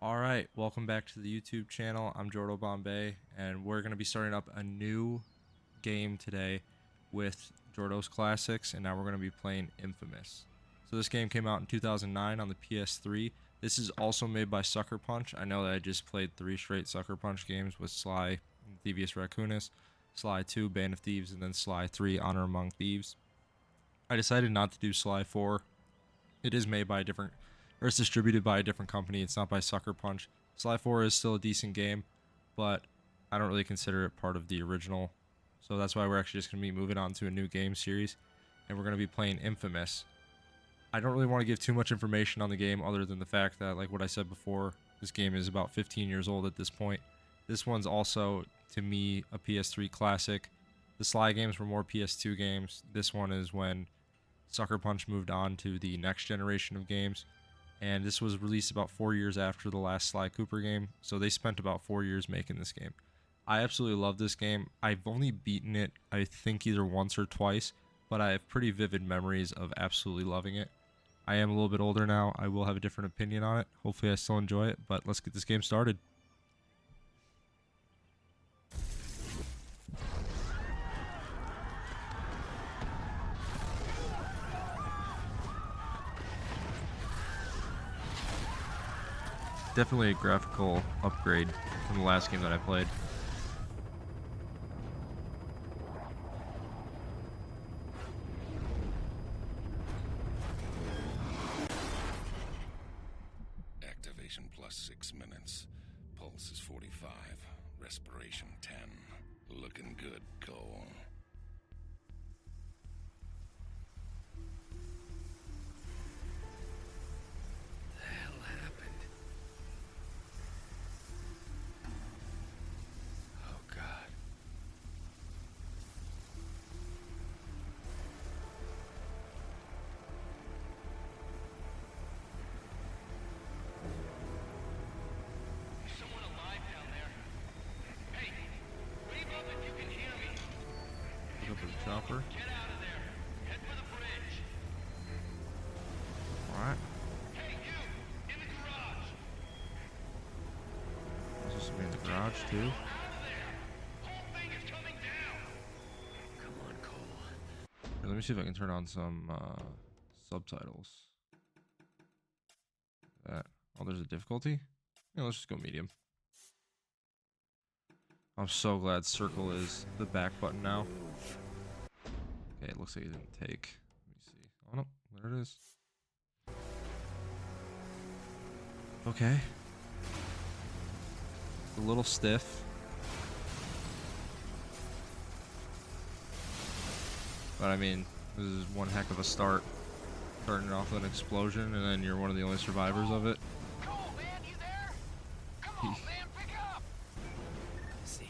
All right, welcome back to the YouTube channel. I'm Jordo Bombay, and we're going to be starting up a new game today with Jordo's Classics, and now we're going to be playing inFamous. So this game came out in 2009 on the PS3. This is also made by Sucker Punch. I know that I just played 3 straight Sucker Punch games with Sly and Thievius Raccoonus, Sly 2, Band of Thieves, and then Sly 3, Honor Among Thieves. I decided not to do Sly 4. It is made by a different, or it's distributed by a different company. It's not by Sucker Punch. Sly 4 is still a decent game, but I don't really consider it part of the original. So that's why we're actually just going to be moving on to a new game series, and we're going to be playing inFamous. I don't really want to give too much information on the game other than the fact that, like what I said before, this game is about 15 years old at this point. This one's also, to me, a PS3 classic. The Sly games were more PS2 games. This one is when Sucker Punch moved on to the next generation of games, and this was released about 4 years after the last Sly Cooper game, so they spent about 4 years making this game. I absolutely love this game. I've only beaten it, I think, either once or twice, but I have pretty vivid memories of absolutely loving it. I am a little bit older now. I will have a different opinion on it. Hopefully I still enjoy it, but let's get this game started. Definitely a graphical upgrade from the last game that I played. Activation plus 6 minutes. Pulse is 45. Respiration 10. Looking good, Cole. The hell happened? Oh God. Someone alive down there. Hey, wave up if you can hear me. Pick up with the chopper. Get out of there. Head for the bridge. Alright. Hey, you! In the garage! There's just somebody in the garage too. Out of there! Whole thing is coming down! Come on, Cole. Here, let me see if I can turn on some subtitles. That. Oh, there's a difficulty? Yeah, let's just go medium. I'm so glad circle is the back button now. Okay, it looks like it didn't take. Let me see. Oh no, there it is. Okay. A little stiff. But I mean, this is one heck of a start. Starting it off with an explosion, and then you're one of the only survivors of it. Cole, man, you there? Come on, man, pick up! Zeke.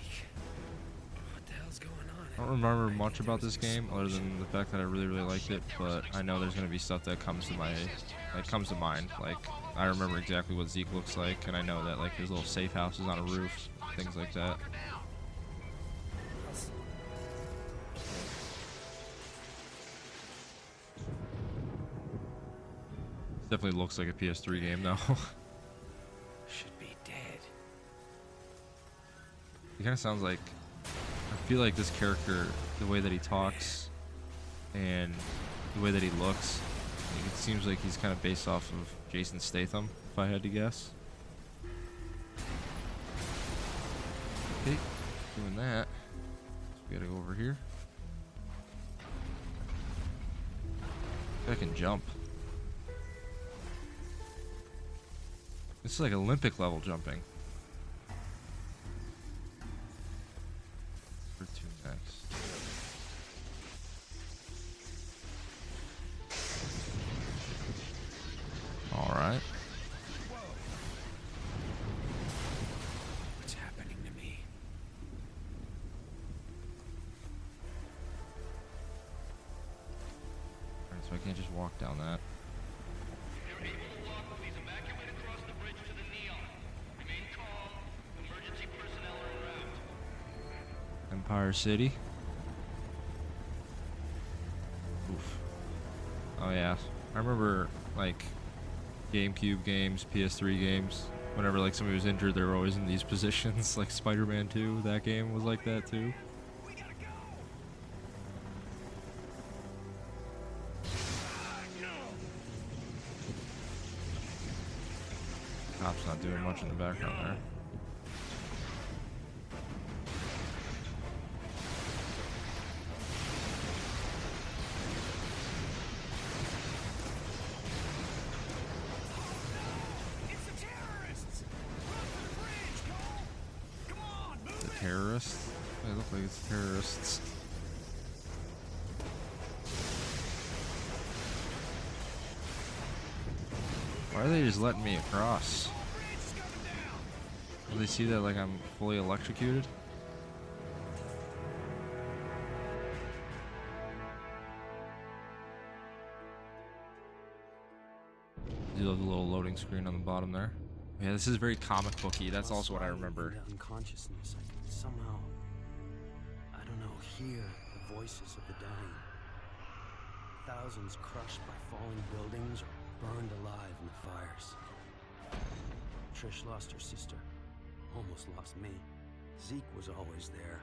What the hell's going on? I don't remember much about this game other than the fact that I really liked it, but I know there's gonna be stuff that comes to mind. Like I remember exactly what Zeke looks like, and I know that like his little safe house is on a roof, things like that. Definitely looks like a PS3 game though. Should be dead. He kind of sounds like, I feel like this character, the way that he talks and the way that he looks, like it seems like he's kind of based off of Jason Statham, if I had to guess. Okay, doing that. So we gotta go over here. I can jump. This is like Olympic level jumping. Where to next? Alright. What's happening to me? Alright, so I can't just walk down that. If you're able to walk, please evacuate across the bridge to the Neon. Remain calm. Emergency personnel are en route. Empire City. Oof. Oh yeah. I remember like GameCube games, PS3 games. whenever like somebody was injured, they were always in these positions. Like Spider-Man 2, that game was like that too. Cop's not doing much in the background there. Terrorists? They look like it's terrorists. Why are they just letting me across? Do they see that like I'm fully electrocuted? Do love the little loading screen on the bottom there. Yeah, this is very comic booky. That's also what I remember. Unconsciousness, I can somehow, I don't know, hear the voices of the dying. Thousands crushed by falling buildings or burned alive in the fires. Trish lost her sister, almost lost me. Zeke was always there,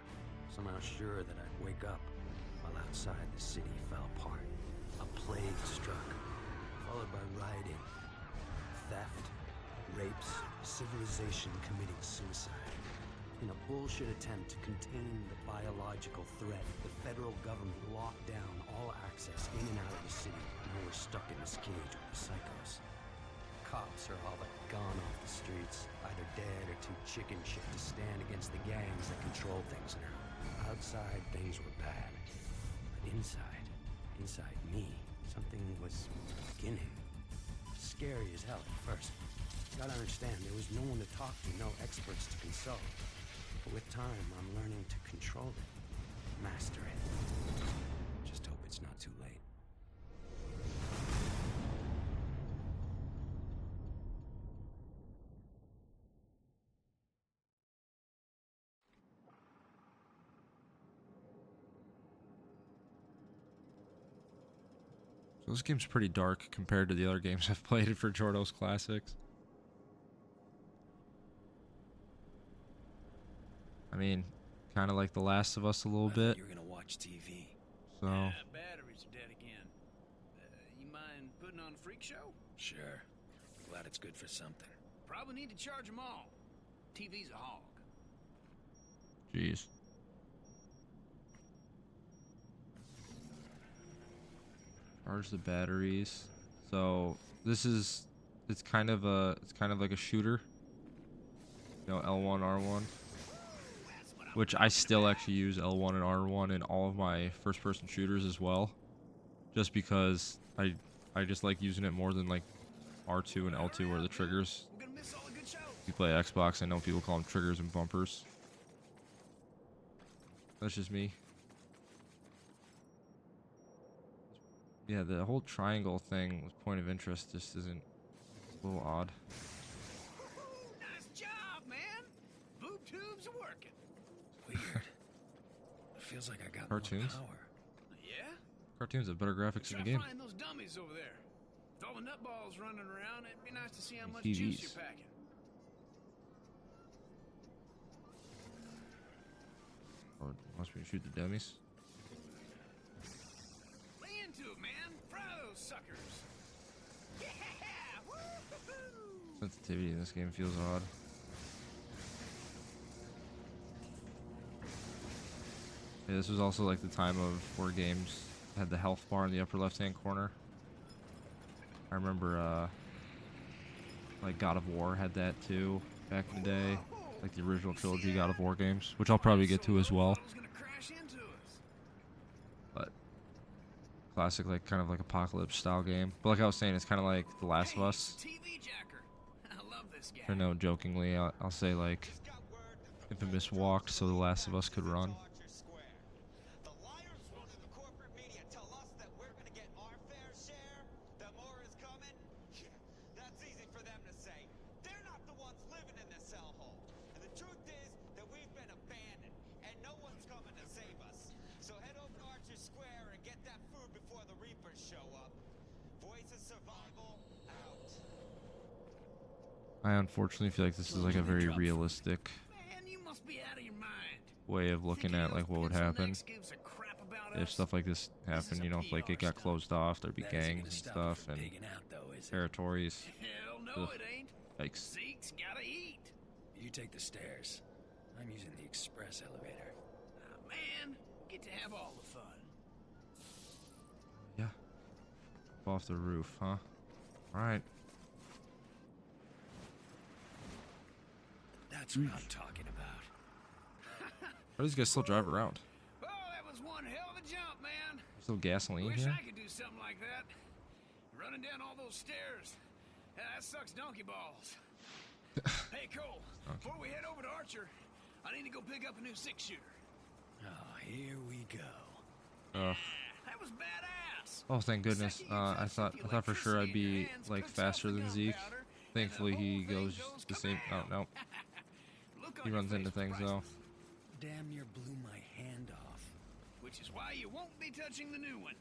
somehow sure that I'd wake up, while outside the city fell apart. A plague struck, followed by rioting, theft, rapes, civilization committing suicide. In a bullshit attempt to contain the biological threat, the federal government locked down all access in and out of the city, and we're stuck in this cage with the psychos. Cops are all but gone off the streets, either dead or too chicken shit to stand against the gangs that control things now. Outside, things were bad. But inside me, something was beginning. Scary as hell at first. Gotta understand, there was no one to talk to, no experts to consult. But with time, I'm learning to control it, master it. Just hope it's not too late. So this game's pretty dark compared to the other games I've played for Jordo's Classics. I mean, kind of like The Last of Us a little bit. You're gonna watch TV. So, Yeah, batteries are dead again. You mind putting on a freak show? Sure. Glad it's good for something. Probably need to charge them all. TV's a hog. jeez. Charge the batteries. So this is, it's kind of like a shooter. You know, L1, R1. Which I still actually use L1 and R1 in all of my first-person shooters as well. Just because I just like using it more than like R2 and L2 are the triggers. We're gonna miss all the good shows. If you play Xbox, I know people call them triggers and bumpers. That's just me. Yeah, the whole triangle thing with point of interest just isn't, a little odd. Nice job, man. Boob tubes are working. Weird. It feels like I got Cartoons? more power. Yeah? Cartoons have better graphics in Try the game. finding those dummies over there. With all the nutballs running around, it'd be nice to see how And much TVs. juice you're packing. Or wants me to shoot the dummies. Lay into it, man. Fry those suckers. Yeah! Woo-hoo-hoo! Sensitivity in this game feels odd. Yeah, this was also like the time of where games had the health bar in the upper left-hand corner. I remember, like God of War had that too back in the day, like the original trilogy God of War games, which I'll probably get to as well. Was gonna crash into us. But classic, like kind of like apocalypse style game. But like I was saying, it's kind of like The Last of Us. TV jacker. I love this guy. I know, jokingly, I'll say like inFamous walked so The Last of Us could run. The liars running the corporate media tell us that we're gonna get our fair share, that more is coming. Yeah, that's easy for them to say. They're not the ones living in this hellhole. And the truth is that we've been abandoned, and no one's coming to save us. So head over to Archer Square and get that food before the Reapers show up. Voice of Survival out. I unfortunately feel like this is like a very realistic Man, you must be out of your mind. way of looking at like what would happen Gives a crap about if us? stuff like this happened. You know, if like it got closed off, there'd be That isn't gangs gonna and stop it stuff from and pigging out, though, is it? territories. Hell no, Ugh. it ain't. Yikes. Zeke's gotta eat. You take the stairs. I'm using the express elevator. Ah, man, get to have all the fun. Yeah. Up off the roof, huh? Alright. That's what I'm talking about. How do these guys still drive around? Oh, that was one hell of a jump, man. Still gasoline Wish here? I could do something like that. Running down all those stairs. That sucks donkey balls. Hey, Cole, before we head over to Archer, I need to go pick up a new six-shooter. Oh, here we go. That was badass. Oh, thank goodness. I thought for sure I'd be like faster than Zeke. Thankfully, he goes the same. Oh no, he runs into things though. Damn near blew my hand off. Which is why you won't be touching the new one.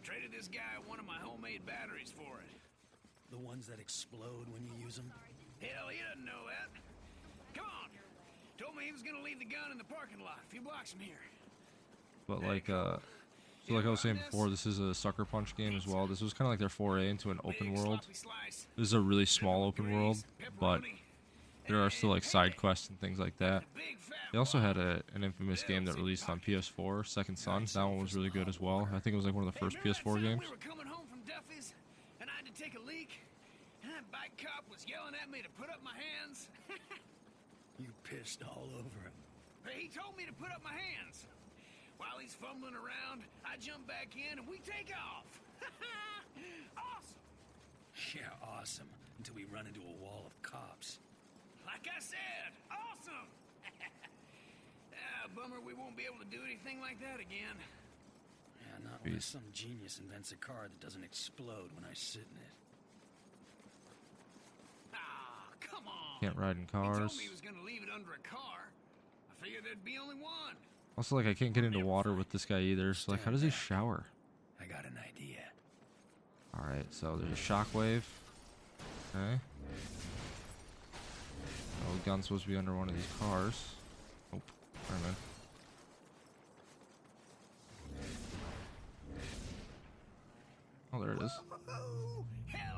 Traded this guy one of my homemade batteries for it. The ones that explode when you use them. Hell, he doesn't know that. Come on. Told me he was gonna leave the gun in the parking lot a few blocks from here. But like, so like I was saying before, this is a sucker punch game as well. This was kind of like their foray into an open world. This is a really small open world, but there are still like side quests and things like that. They also had an infamous game that released on PS4, Second Son. That one was really good as well. I think it was like one of the first PS4 games. We were coming home from Duffy's, and I had to take a leak, and that bike cop was yelling at me to put up my hands. You pissed all over him. He told me to put up my hands. While he's fumbling around, I jump back in, and we take off. Awesome! Yeah, awesome. Until we run into a wall of cops. Like I said, awesome! Bummer we won't be able to do anything like that again. Yeah, not unless some genius invents a car that doesn't explode when I sit in it. Ah, come on! Can't ride in He told cars. me he was gonna leave it under a car. I figured there'd be only one. Also, like I can't get into water with this guy either. So like, how does he shower? I got an idea. All right, so there's a shockwave. Okay. Oh, the gun's supposed to be under one of these cars. Nope. Never mind. Oh, there it is. Oh,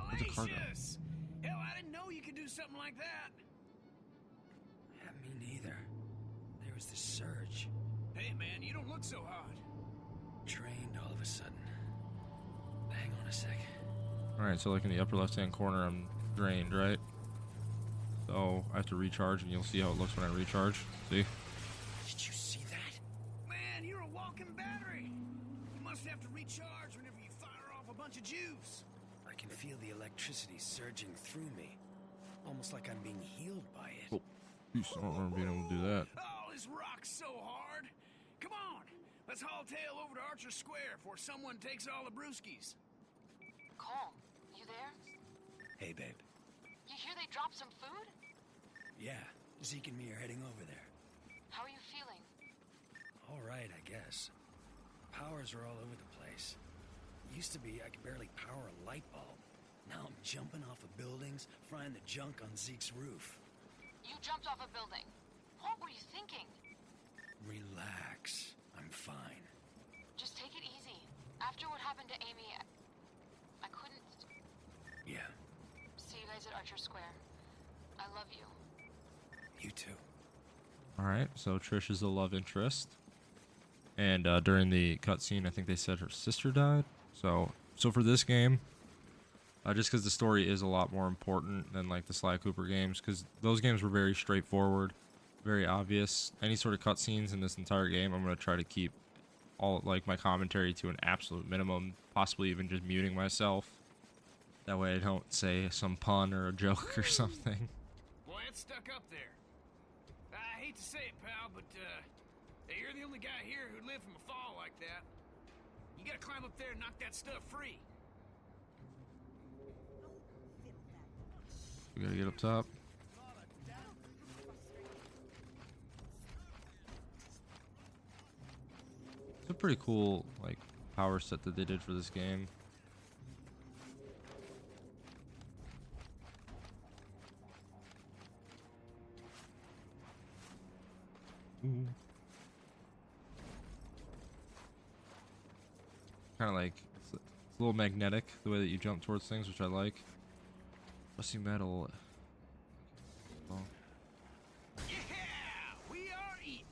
Where'd the car go? hellacious! Hell, I didn't know you could do something like that. Yeah, me neither. There was this surge. Hey, man, you don't look so hot. Trained all of a sudden. Hang on a sec. All right, so like in the upper left-hand corner, I'm drained, right? So I have to recharge, and you'll see how it looks when I recharge. See? Did you see that? Man, you're a walking battery. You must have to recharge whenever you fire off a bunch of juice. I can feel the electricity surging through me. Almost like I'm being healed by it. Oh, jeez, I don't remember being able to do that. Oh, this rocks so hard. Come on, let's haul tail over to Archer Square before someone takes all the brewskis. Cole, you there? Hey, babe. You hear they dropped some food? Yeah, Zeke and me are heading over there. How are you feeling? All right, I guess. Powers are all over the place. Used to be I could barely power a light bulb. Now I'm jumping off of buildings, frying the junk on Zeke's roof. You jumped off a building. What were you thinking? Relax. I'm fine. Just take it easy. After what happened to Amy, I couldn't... Yeah, See you guys at Archer Square. I love you. you too. All right, so Trish is the love interest, and during the cutscene, I think they said her sister died. So for this game, just because the story is a lot more important than like the Sly Cooper games, because those games were very straightforward, very obvious. Any sort of cutscenes in this entire game, I'm gonna try to keep all like my commentary to an absolute minimum, possibly even just muting myself. That way I don't say some pun or a joke or something. Boy, it's stuck up there. I hate to say it, pal, but you're the only guy here who lived from a fall like that. You gotta climb up there and knock that stuff free. We gotta get up top. It's a pretty cool like power set that they did for this game. Kind of like it's a little magnetic the way that you jump towards things, which I like. Rusty metal. Oh. Yeah, we are eating.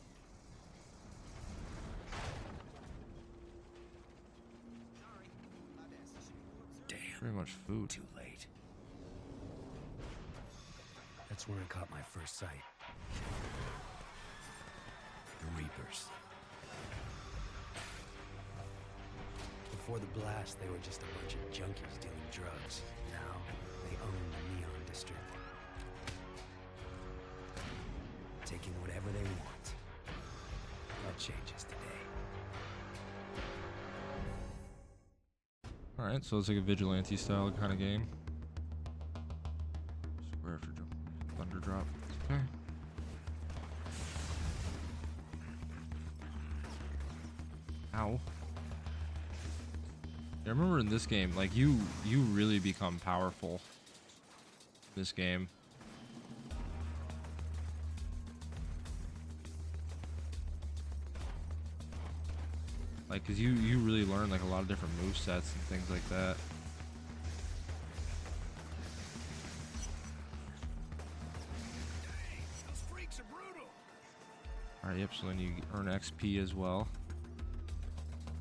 Damn. Pretty much food. Too late. That's where I caught my first sight. The Reapers. Before the blast, they were just a bunch of junkies dealing drugs. Now, they own the Neon District. Taking whatever they want. That changes today. Alright, so it's like a vigilante style kind of game. Square after jump. Thunder drop. Okay. Ow. I remember in this game, like you really become powerful in this game. Like, cause you really learn like a lot of different move sets and things like that. Those freaks are brutal. Alright, yep, so then you earn XP as well.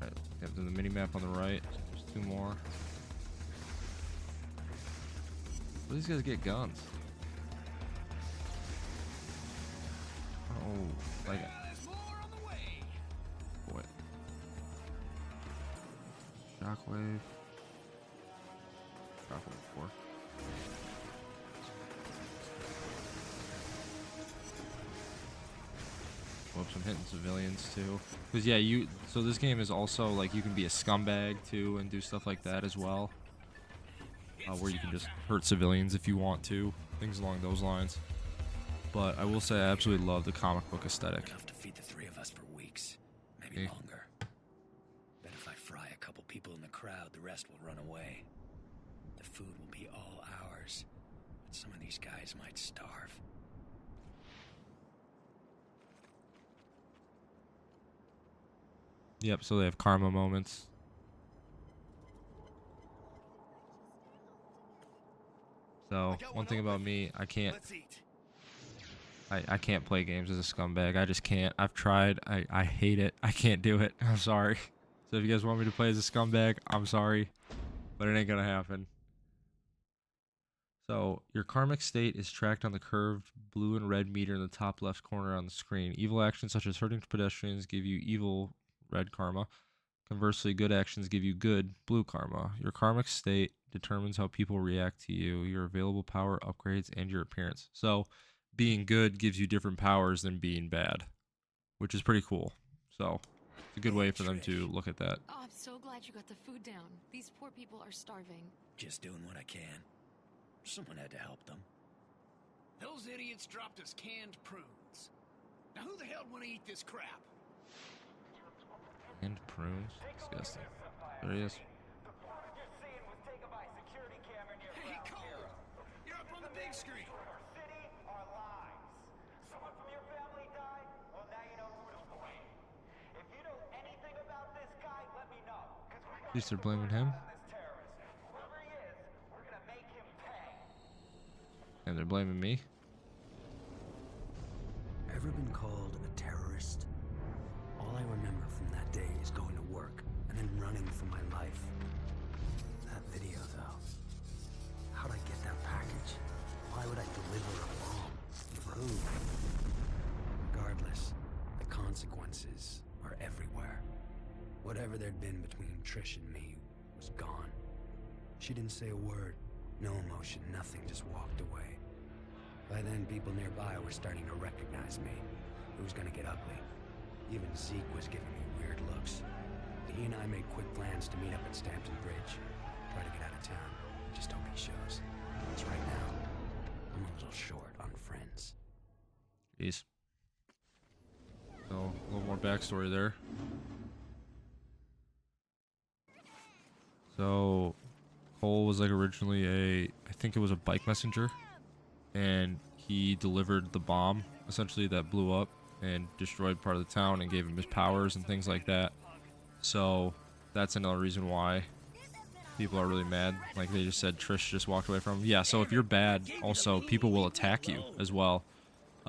Alright, then the mini map on the right. So there's 2 more. Where these guys get guns? Oh, like There's more on the way. what? Shockwave. Shockwave 4. Whoops, I'm hitting civilians too. Cause yeah, so this game is also like you can be a scumbag too and do stuff like that as well. Where you can just hurt civilians if you want to, things along those lines. But I will say I absolutely love the comic book aesthetic. Enough to feed the 3 of us for weeks, maybe Okay. longer. Bet if I fry a couple people in the crowd, the rest will run away. The food will be all ours, but some of these guys might starve. Yep, so they have karma moments. So one thing about me, I can't Let's eat. I can't play games as a scumbag. I just can't. I've tried. I hate it. I can't do it. I'm sorry. So if you guys want me to play as a scumbag, I'm sorry. But it ain't gonna happen. So your karmic state is tracked on the curved blue and red meter in the top left corner on the screen. Evil actions such as hurting pedestrians give you evil red karma. Conversely, good actions give you good blue karma. Your karmic state determines how people react to you, your available power upgrades, and your appearance. So being good gives you different powers than being bad, which is pretty cool. So it's a good way for them to look at that. Oh, I'm so glad you got the food down. These poor people are starving. Just doing what I can. Someone had to help them. Those idiots dropped us canned prunes. Now who the hell want to eat this crap? And prunes. Disgusting. There he is. Hey, Cole! You're up on the big screen. At least they're blaming him. And they're blaming me. Ever been called a terrorist? All I remember from that day is going to work and then running for my life. That video, though. How'd I get that package? Why would I deliver a bomb? For who? Regardless, the consequences are everywhere. Whatever there'd been between Trish and me was gone. She didn't say a word. No emotion, nothing, just walked away. By then, people nearby were starting to recognize me. It was gonna get ugly. Even Zeke was giving me weird looks. He and I made quick plans to meet up at Stampton Bridge. Try to get out of town. Just hope he shows. Because right now, I'm a little short on friends. Jeez. So a little more backstory there. So Cole was like originally I think it was a bike messenger, and he delivered the bomb essentially that blew up and destroyed part of the town and gave him his powers and things like that. So that's another reason why people are really mad. Like they just said Trish just walked away from him. Yeah, so if you're bad, also people will attack you as well,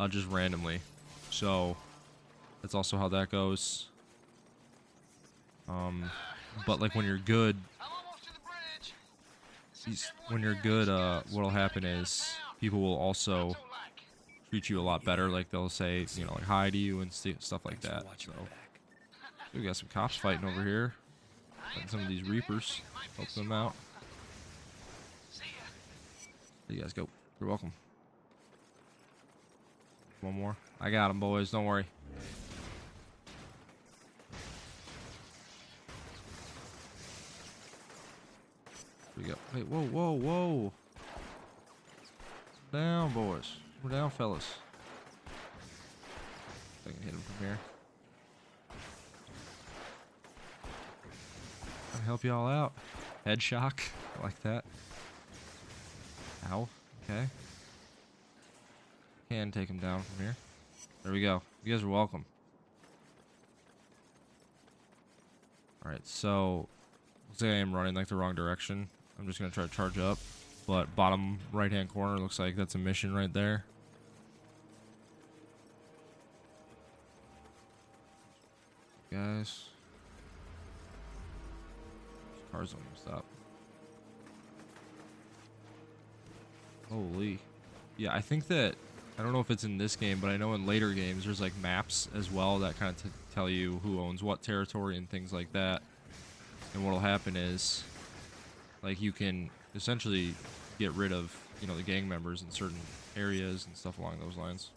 just randomly. So that's also how that goes. But like when you're good, what'll happen is people will also treat you a lot better. Like they'll say, you know, like hi to you and stuff like that. So we got some cops fighting over here. And some of these Reapers, help them out. There you guys go. You're welcome. One more. I got him, boys. Don't worry. Here we go. Wait, whoa, whoa, whoa. Down, boys. We're down, fellas. I can hit him from here. I'll help y'all out. Head shock. I like that. Ow. Okay. Can take him down from here. There we go. You guys are welcome. Alright, so looks like I am running like the wrong direction. I'm just gonna try to charge up. But bottom right hand corner looks like that's a mission right there. Guys. Cars don't even stop. Holy. Yeah, I think that, I don't know if it's in this game, but I know in later games there's like maps as well that kind of tell you who owns what territory and things like that. And what'll happen is, like, you can essentially get rid of, you know, the gang members in certain areas and stuff along those lines.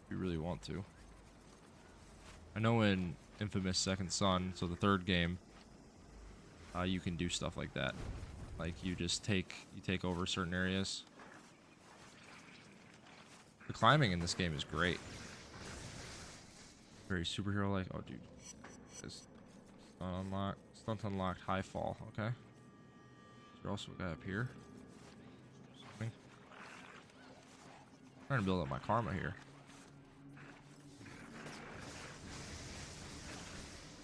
If you really want to. I know in inFamous Second Son, so the third game, you can do stuff like that. Like you take over certain areas. The climbing in this game is great. Very superhero-like. Oh, dude. This stunt unlocked, high fall. Okay. There's also a guy up here. Something. I'm trying to build up my karma here.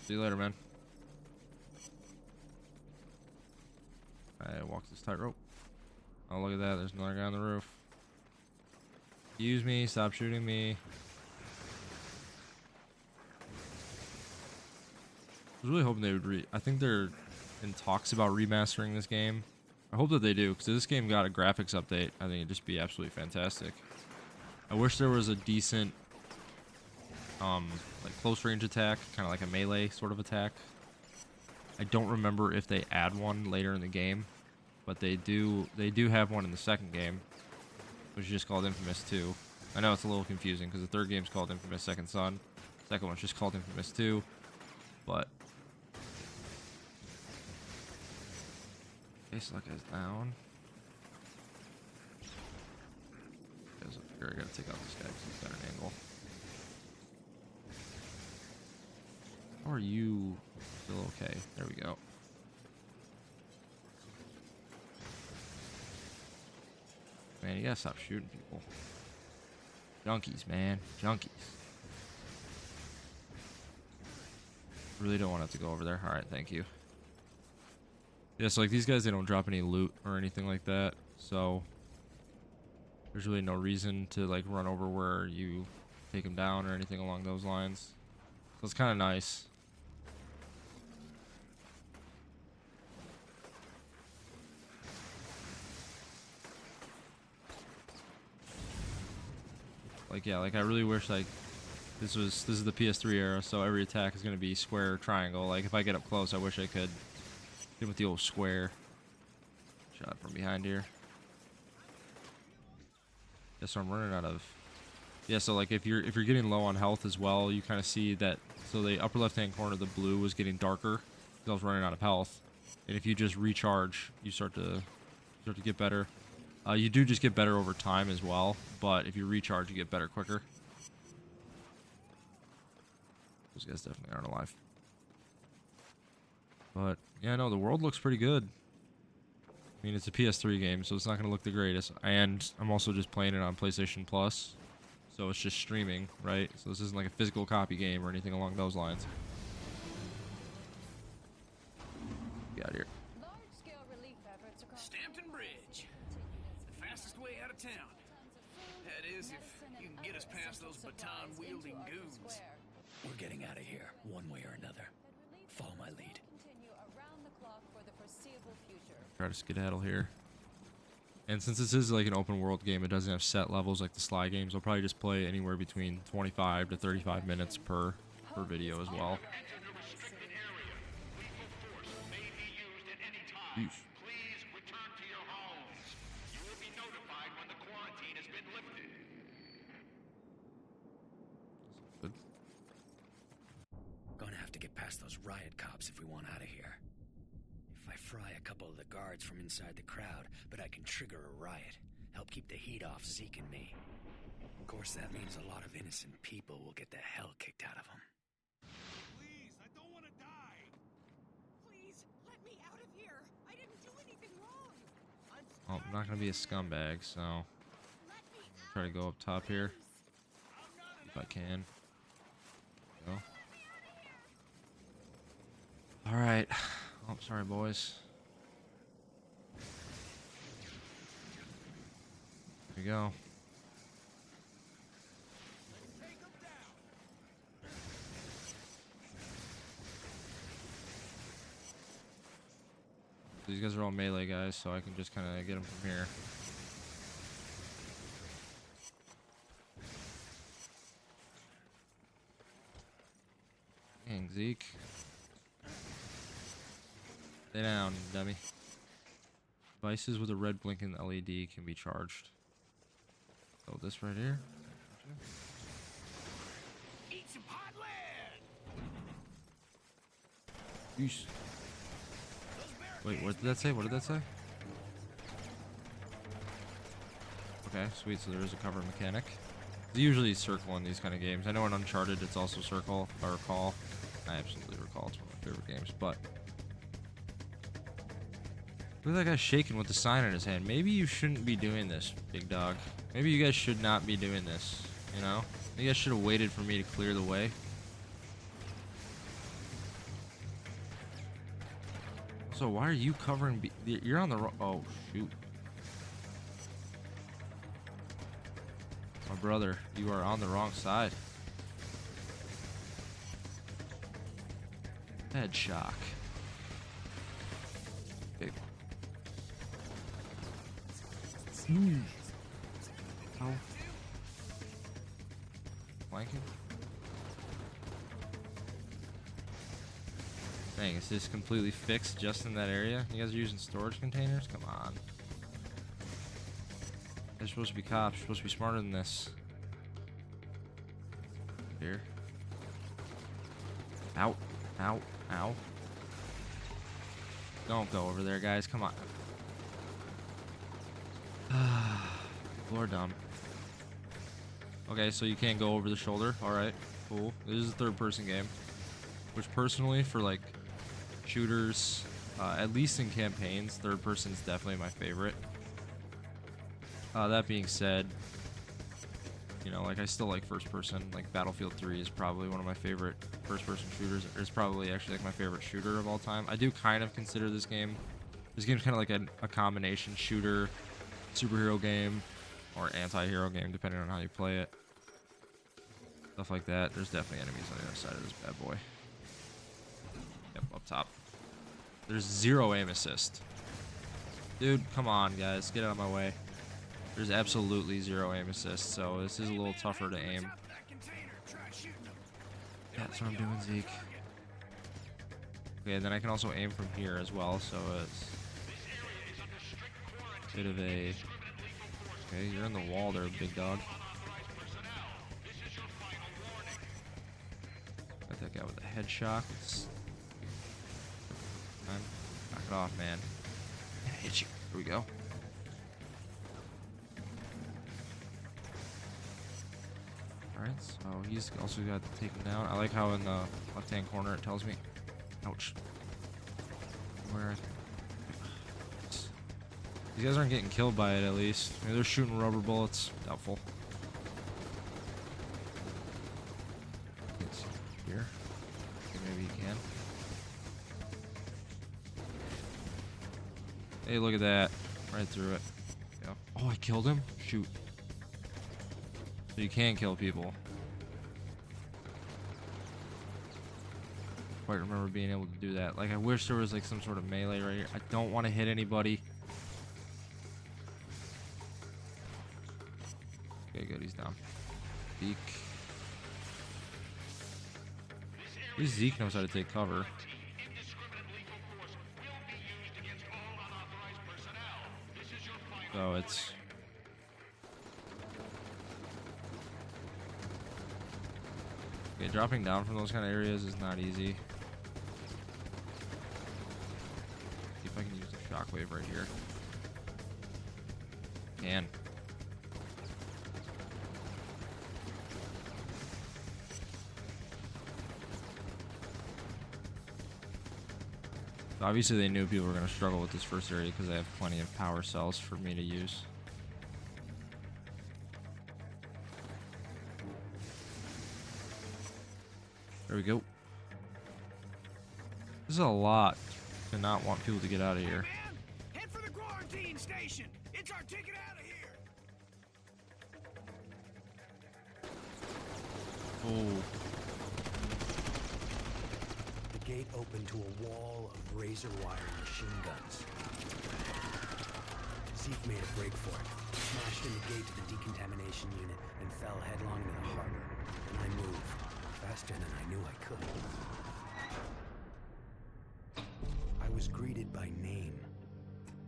See you later, man. I walk this tightrope. Oh, look at that. There's another guy on the roof. Excuse me. Stop shooting me. I was really hoping they would I think they're in talks about remastering this game. I hope that they do, because if this game got a graphics update, I think it'd just be absolutely fantastic. I wish there was a decent, like close range attack, kind of like a melee sort of attack. I don't remember if they add one later in the game, but they do have one in the second game, which is just called inFamous 2. I know it's a little confusing because the third game's called inFamous Second Son. The second one's just called inFamous 2, but okay, so that guy's down. Guys up here, I gotta take out this guy because he's got an angle. How are you still okay? There we go. Man, you gotta stop shooting people. Junkies, man. Junkies. Really don't want to have to go over there. Alright, thank you. Yeah, so like these guys, they don't drop any loot or anything like that. So there's really no reason to like run over where you take them down or anything along those lines. So it's kind of nice. Like, yeah, like I really wish like this is the PS3 era, so every attack is gonna be square or triangle. Like if I get up close, I wish I could hit with the old square. Shot from behind here. Yeah, so I'm running out of. Yeah, so like if you're getting low on health as well, you kind of see that. So the upper left hand corner, the blue was getting darker because I was running out of health. And if you just recharge, you start to get better. You do just get better over time as well, but if you recharge, you get better quicker. Those guys definitely aren't alive. But, yeah, no, the world looks pretty good. I mean, it's a PS3 game, so it's not going to look the greatest. And I'm also just playing it on PlayStation Plus. So it's just streaming, right? So this isn't like a physical copy game or anything along those lines. Get out of here. Large-scale relief efforts across Stampton Bridge. The fastest way out of town. That is, if you can get us past those baton-wielding goons. We're getting out of here, one way or another. Follow my lead. Continue around the clock for the foreseeable future. Try to skedaddle here. And since this is like an open world game, it doesn't have set levels like the Sly games. I'll probably just play anywhere between 25 to 35 minutes per video as well. Enter the restricted area. Lethal force may be used at any time. Yeesh. Please return to your homes. You will be notified when the quarantine has been lifted. Good. Gonna have to get past those riot cops if we want out of here. If I fry a couple of the guards from inside the crowd, but I can trigger a riot, help keep the heat off Zeke and me. Of course, that means a lot of innocent people will get the hell kicked out of them. Please, I don't want to die. Please, let me out of here. I didn't do anything wrong. Well, I'm not gonna be a scumbag, so Let me out. try to go up top here if I can. Go. All right. Oh, sorry, boys. Here we go. These guys are all melee guys, so I can just kind of get them from here. Dang, Zeke. Stay down, dummy. Devices with a red blinking LED can be charged. Oh, this right here. Eat some hot lead. Yeesh. Wait, what did that say? What did that say? Okay, sweet. So there is a cover mechanic. It's usually circle in these kind of games. I know in Uncharted it's also circle, if I recall. I absolutely recall. It's one of my favorite games. But look at that guy shaking with the sign in his hand. Maybe you shouldn't be doing this, big dog. Maybe you guys should not be doing this. You know? You guys should have waited for me to clear the way. So why are you covering? You're on the wrong. Oh shoot, my brother, you are on the wrong side. Head shock. Okay. Oh. Flanking. Dang, is this completely fixed just in that area? You guys are using storage containers? Come on. They're supposed to be cops. You're supposed to be smarter than this. Here. Ow. Ow. Ow. Don't go over there, guys. Come on. People are dumb. Okay, so you can't go over the shoulder. Alright, cool. This is a third-person game. Which, personally, for, like, shooters, at least in campaigns, third person is definitely my favorite. That being said, you know, like I still like first person. Like Battlefield 3 is probably one of my favorite first person shooters. It's probably actually like my favorite shooter of all time. I do kind of consider this game's kind of like a combination shooter, superhero game, or anti-hero game, depending on how you play it. Stuff like that. There's definitely enemies on the other side of this bad boy. Yep, up top. There's zero aim assist. Dude, come on, guys. Get out of my way. There's absolutely zero aim assist, so this is a little tougher to aim. That's what I'm doing, Zeke. Okay, and then I can also aim from here as well, so it's a bit of a... Okay, you're in the wall there, big dog. Got that guy with a head shock. Knock it off, man. I hit you. Here we go. Alright, so he's also got to take him down. I like how in the left-hand corner it tells me. Ouch. Where? These guys aren't getting killed by it, at least. Maybe they're shooting rubber bullets. Doubtful. here. Okay, maybe he can. Hey, look at that. Right through it. Yep. Oh, I killed him? Shoot. So you can kill people. I quite remember being able to do that. Like, I wish there was like some sort of melee right here. I don't want to hit anybody. Okay, good. He's down. Zeke. At least Zeke knows how to take cover. So it's... Okay, dropping down from those kind of areas is not easy. See if I can use the shockwave right here. Can. Obviously, they knew people were going to struggle with this first area because they have plenty of power cells for me to use. There we go. This is a lot to not want people to get out of here. Man, head for the quarantine station. It's our ticket out of here. Oh. The gate opened to a wall of razor wire machine guns. Zeke made a break for it, smashed in the gate to the decontamination unit, and fell headlong into the harbor. And I moved, faster than I knew I could. I was greeted by name.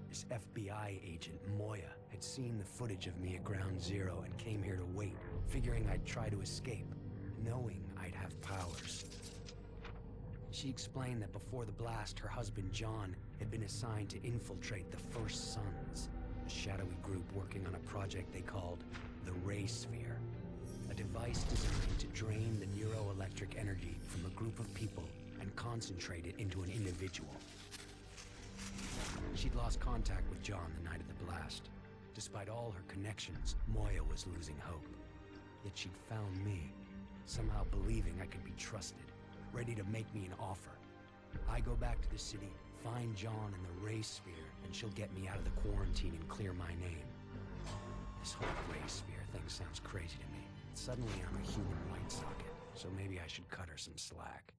This FBI agent, Moya, had seen the footage of me at Ground Zero and came here to wait, figuring I'd try to escape, knowing I'd have powers. She explained that before the blast, her husband John had been assigned to infiltrate the First Sons, a shadowy group working on a project they called the Ray Sphere, a device designed to drain the neuroelectric energy from a group of people and concentrate it into an individual. She'd lost contact with John the night of the blast. Despite all her connections, Moya was losing hope. Yet she'd found me, somehow believing I could be trusted, ready to make me an offer. I go back to the city, find John in the Ray Sphere, and she'll get me out of the quarantine and clear my name. This whole Ray Sphere thing sounds crazy to me. Suddenly I'm a human light socket, so maybe I should cut her some slack.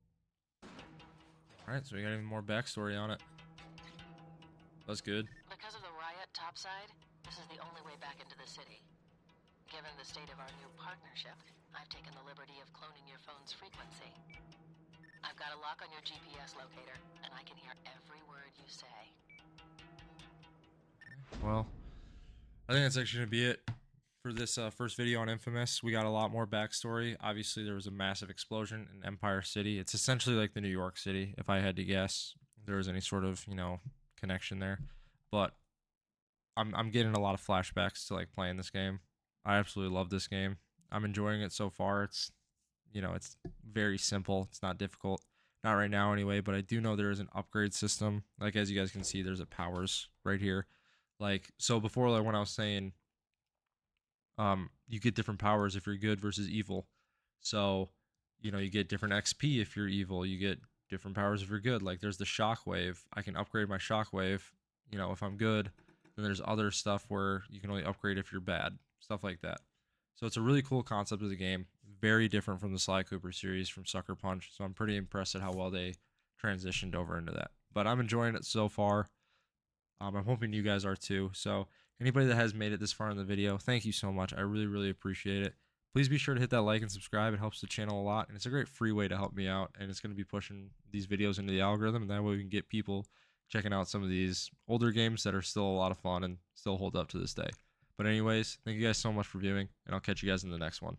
Alright, so we got even more backstory on it. That's good. Because of the riot topside, this is the only way back into the city. Given the state of our new partnership, I've taken the liberty of cloning your phone's frequency. I've got a lock on your GPS locator, and I can hear every word you say. Well, I think that's actually going to be it for this first video on inFamous. We got a lot more backstory. Obviously, there was a massive explosion in Empire City. It's essentially like the New York City, if I had to guess. If there was any sort of, connection there. But I'm getting a lot of flashbacks to like playing this game. I absolutely love this game. I'm enjoying it so far. It's it's very simple. It's not difficult. Not right now anyway, but I do know there is an upgrade system. Like, as you guys can see, there's a powers right here. Like, so before, like when I was saying you get different powers if you're good versus evil. So, you get different XP if you're evil. You get different powers if you're good. Like, there's the shockwave. I can upgrade my shockwave, if I'm good. Then there's other stuff where you can only upgrade if you're bad. Stuff like that. So it's a really cool concept of the game. Very different from the Sly Cooper series from Sucker Punch. So I'm pretty impressed at how well they transitioned over into that. But I'm enjoying it so far. I'm hoping you guys are too. So anybody that has made it this far in the video, thank you so much. I really, really appreciate it. Please be sure to hit that like and subscribe. It helps the channel a lot, and it's a great free way to help me out. And it's going to be pushing these videos into the algorithm, and that way we can get people checking out some of these older games that are still a lot of fun and still hold up to this day. But anyways, thank you guys so much for viewing, and I'll catch you guys in the next one.